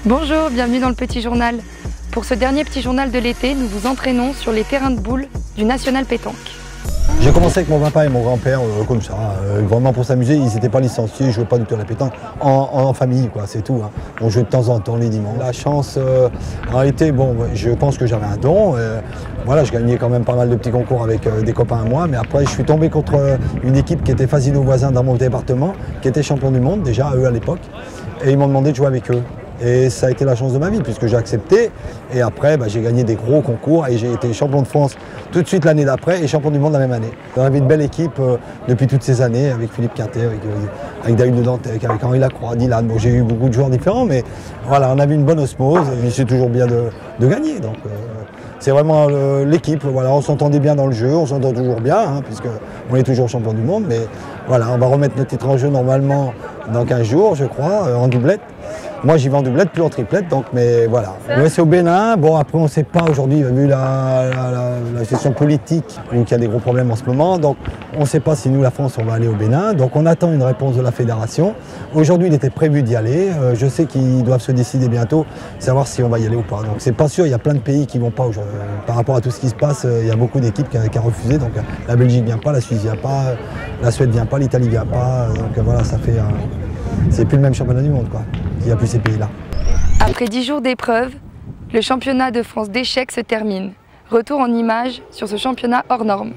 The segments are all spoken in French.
Bonjour, bienvenue dans le Petit Journal. Pour ce dernier Petit Journal de l'été, nous vous entraînons sur les terrains de boules du National Pétanque. J'ai commencé avec mon papa et mon grand-père comme ça, vraiment pour s'amuser. Ils n'étaient pas licenciés, ils ne jouaient pas du tout à la pétanque, en famille, quoi, c'est tout. Hein. On jouait de temps en temps les dimanches. La chance, en réalité, bon, je pense que j'avais un don. Voilà, je gagnais quand même pas mal de petits concours avec des copains à moi, mais après je suis tombé contre une équipe qui était Fasino voisin dans mon département, qui était champion du monde déjà, eux à l'époque, et ils m'ont demandé de jouer avec eux. Et ça a été la chance de ma vie puisque j'ai accepté et après j'ai gagné des gros concours et j'ai été champion de France tout de suite l'année d'après et champion du monde la même année. On avait une belle équipe depuis toutes ces années avec Philippe Quintet, avec David de Dantec, avec Henri Lacroix, Dylan. Bon, j'ai eu beaucoup de joueurs différents mais voilà, on avait une bonne osmose et c'est toujours bien de gagner. Donc c'est vraiment l'équipe, voilà, on s'entendait bien dans le jeu, on s'entend toujours bien hein, puisqu'on est toujours champion du monde. Mais voilà, on va remettre notre titre en jeu normalement dans 15 jours je crois, en doublette. Moi j'y vais en doublette, plus en triplette, donc mais voilà. Ouais, c'est au Bénin, bon après on ne sait pas aujourd'hui, vu la situation politique, où il y a des gros problèmes en ce moment, donc on ne sait pas si nous la France on va aller au Bénin, donc on attend une réponse de la fédération. Aujourd'hui il était prévu d'y aller, je sais qu'ils doivent se décider bientôt, savoir si on va y aller ou pas. Donc c'est pas sûr, il y a plein de pays qui ne vont pas aujourd'hui. Par rapport à tout ce qui se passe, il y a beaucoup d'équipes qui ont refusé, donc la Belgique ne vient pas, la Suisse ne vient pas, la Suède ne vient pas, l'Italie ne vient pas, donc voilà, ça fait c'est plus le même championnat du monde quoi. Il n'y a plus ces pays-là. Après 10 jours d'épreuve, le championnat de France d'échecs se termine. Retour en images sur ce championnat hors norme.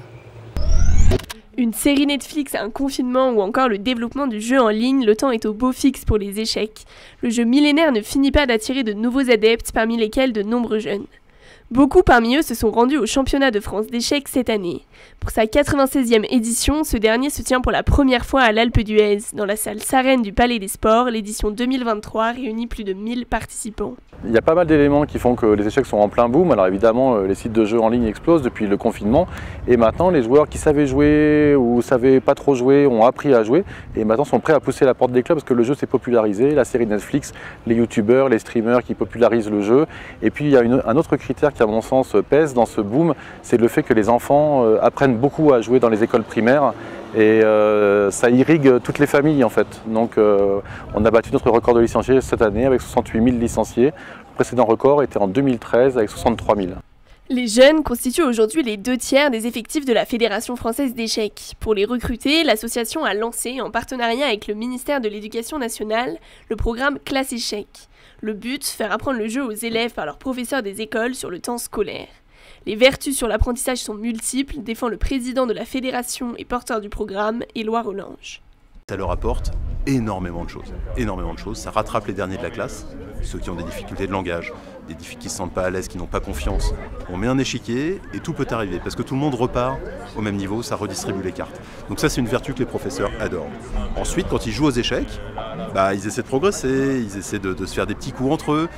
Une série Netflix, un confinement ou encore le développement du jeu en ligne, le temps est au beau fixe pour les échecs. Le jeu millénaire ne finit pas d'attirer de nouveaux adeptes, parmi lesquels de nombreux jeunes. Beaucoup parmi eux se sont rendus au championnat de France d'échecs cette année. Pour sa 96e édition, ce dernier se tient pour la première fois à l'Alpe d'Huez, dans la salle Sarenne du Palais des Sports. L'édition 2023 réunit plus de 1000 participants. Il y a pas mal d'éléments qui font que les échecs sont en plein boom. Alors évidemment, les sites de jeux en ligne explosent depuis le confinement. Et maintenant, les joueurs qui savaient jouer ou ne savaient pas trop jouer ont appris à jouer. Et maintenant sont prêts à pousser la porte des clubs parce que le jeu s'est popularisé. La série Netflix, les youtubeurs, les streamers qui popularisent le jeu. Et puis il y a un autre critère qui à mon sens pèse dans ce boom, c'est le fait que les enfants apprennent beaucoup à jouer dans les écoles primaires. Et ça irrigue toutes les familles en fait. Donc on a battu notre record de licenciés cette année avec 68 000 licenciés. Le précédent record était en 2013 avec 63 000. Les jeunes constituent aujourd'hui les 2/3 des effectifs de la Fédération française d'échecs. Pour les recruter, l'association a lancé, en partenariat avec le ministère de l'Éducation nationale, le programme Classe Échecs. Le but, faire apprendre le jeu aux élèves par leurs professeurs des écoles sur le temps scolaire. Les vertus sur l'apprentissage sont multiples, défend le président de la fédération et porteur du programme, Éloi Rollange. Ça leur apporte énormément de choses. Ça rattrape les derniers de la classe, ceux qui ont des difficultés de langage, qui ne se sentent pas à l'aise, qui n'ont pas confiance. On met un échiquier et tout peut arriver, parce que tout le monde repart au même niveau, ça redistribue les cartes. Donc ça c'est une vertu que les professeurs adorent. Ensuite, quand ils jouent aux échecs, ils essaient de progresser, ils essaient de se faire des petits coups entre eux.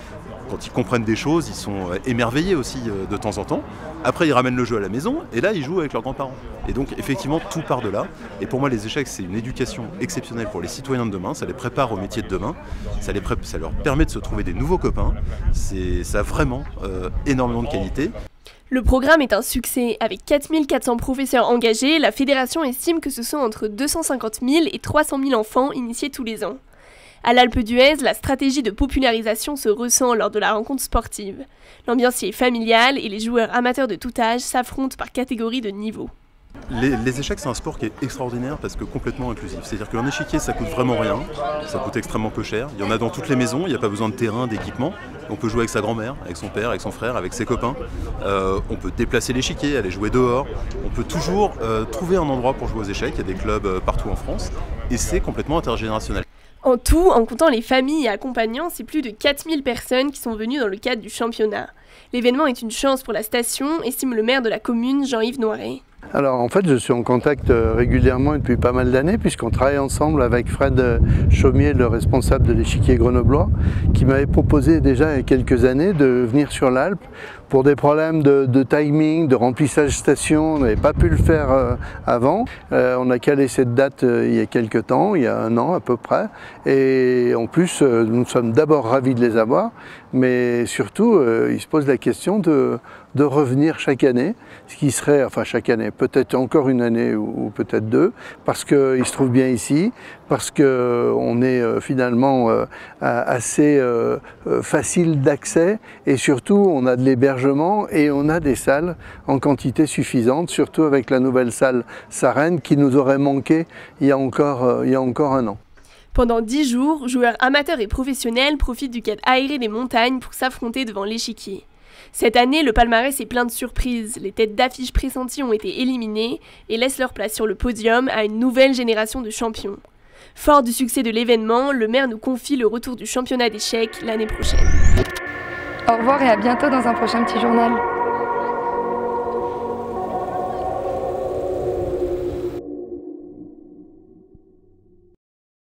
Quand ils comprennent des choses, ils sont émerveillés aussi de temps en temps. Après, ils ramènent le jeu à la maison et là, ils jouent avec leurs grands-parents. Et donc, effectivement, tout part de là. Et pour moi, les échecs, c'est une éducation exceptionnelle pour les citoyens de demain. Ça les prépare au métier de demain. Ça leur permet de se trouver des nouveaux copains. Ça a vraiment énormément de qualité. Le programme est un succès. Avec 4400 professeurs engagés, la fédération estime que ce sont entre 250 000 et 300 000 enfants initiés tous les ans. À l'Alpe d'Huez, la stratégie de popularisation se ressent lors de la rencontre sportive. L'ambiance y est familiale et les joueurs amateurs de tout âge s'affrontent par catégorie de niveau. Les échecs, c'est un sport qui est extraordinaire parce que complètement inclusif. C'est-à-dire qu'un échiquier, ça coûte vraiment rien, ça coûte extrêmement peu cher. Il y en a dans toutes les maisons, il n'y a pas besoin de terrain, d'équipement. On peut jouer avec sa grand-mère, avec son père, avec son frère, avec ses copains. On peut déplacer l'échiquier, aller jouer dehors. On peut toujours trouver un endroit pour jouer aux échecs. Il y a des clubs partout en France et c'est complètement intergénérationnel. En tout, en comptant les familles et accompagnants, c'est plus de 4000 personnes qui sont venues dans le cadre du championnat. L'événement est une chance pour la station, estime le maire de la commune, Jean-Yves Noiret. Alors en fait je suis en contact régulièrement depuis pas mal d'années puisqu'on travaille ensemble avec Fred Chaumier, le responsable de l'échiquier grenoblois, qui m'avait proposé déjà il y a quelques années de venir sur l'Alpe Pour des problèmes de timing, de remplissage station, on n'avait pas pu le faire avant. On a calé cette date il y a quelques temps, il y a 1 an à peu près. Et en plus, nous sommes d'abord ravis de les avoir, mais surtout, il se pose la question de revenir chaque année, ce qui serait, enfin chaque année, peut-être encore une année ou peut-être 2, parce qu'ils se trouvent bien ici, parce qu'on est finalement assez facile d'accès et surtout on a de l'hébergement et on a des salles en quantité suffisante, surtout avec la nouvelle salle Sarenne qui nous aurait manqué il y a encore 1 an. Pendant 10 jours, joueurs amateurs et professionnels profitent du cadre aéré des montagnes pour s'affronter devant l'échiquier. Cette année, le palmarès est plein de surprises. Les têtes d'affiche pressenties ont été éliminées et laissent leur place sur le podium à une nouvelle génération de champions. Fort du succès de l'événement, le maire nous confie le retour du championnat d'échecs l'année prochaine. Au revoir et à bientôt dans un prochain petit journal.